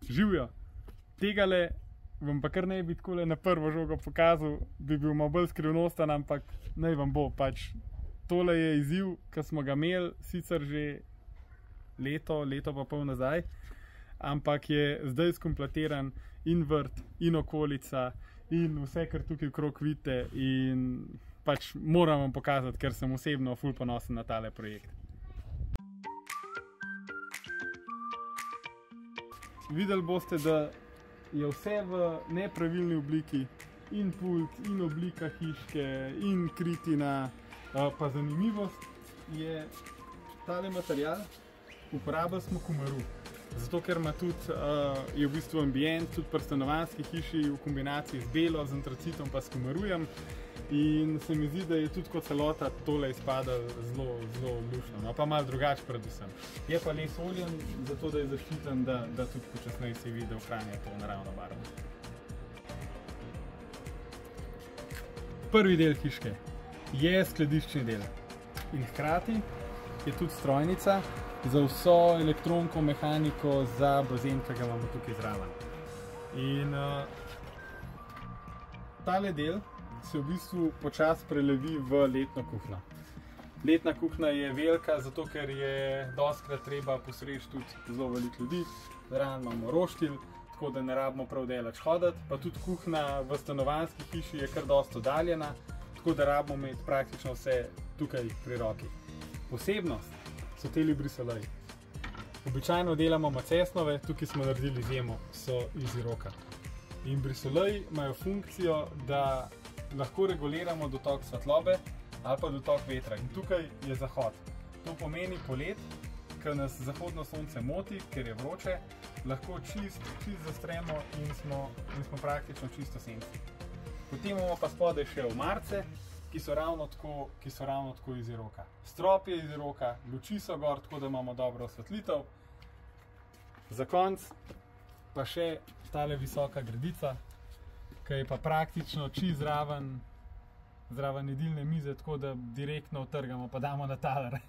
Živijo. Tegale vam pa kar ne bi takole na prvo žogo pokazal, bi bil malo bolj skrivnosten, ampak naj vam bo pač. Tole je izziv, ki smo ga imeli sicer že leto pa pol nazaj, ampak je zdaj skompletiran in vrt, in okolica, in vse, kar tukaj okrog vidite, in pač moram vam pokazati, ker sem osebno ful ponosen na tale projekt. Videli boste, da je vse v nepravilni obliki, in pult, in oblika hiške, in kritina, pa zanimivost je tale material, uporabili smo kumaru. Zato, ker ima tudi, je v bistvu ambient, tudi pri stanovanjski hiši v kombinaciji z belo, z antracitom pa s kumarujem. In se mi zdi, da je tudi kot celota tole izpada zelo luštno, no pa malo drugače predvsem. Je pa les oljen, zato da je zaščiten, da tudi počasneje se vidi, da ohranja to naravno barvo. Prvi del hiške je skladiščni del in hkrati je tudi strojnica za vso elektroniko, mehaniko, za bazen, ki ga imamo tukaj zraven. In tale del se v bistvu počasi prelevi v letno kuhinjo. Letna kuhinja je velika, zato ker je dostikrat treba posreči tudi zelo veliko ljudi. Zraven imamo roštilj, tako da ne rabimo prav daleč hoditi, pa tudi kuhinja v stanovanjski hiši je kar dosti oddaljena, tako da rabimo imeti praktično vse tukaj pri roki. Posebnost so teli brisoleji. Običajno delamo macesnove, tukaj smo naredili izjemo, so iz Iroka. In brisoleji imajo funkcijo, da lahko reguliramo dotok svetlobe ali pa dotok vetra. In tukaj je zahod. To pomeni polet, ker nas zahodno sonce moti, ker je vroče, lahko čist zastremo in smo praktično čisto senci. Potem imamo pa spodaj še omarce, ki so ravno tako iz Iroka. Strop je iz Iroka, luči so gor, tako da imamo dobro osvetlitev. Za konec pa še tale visoka gredica, ki je pa praktično čisto zraven jedilne mize, tako da direktno utrgamo pa damo na taler.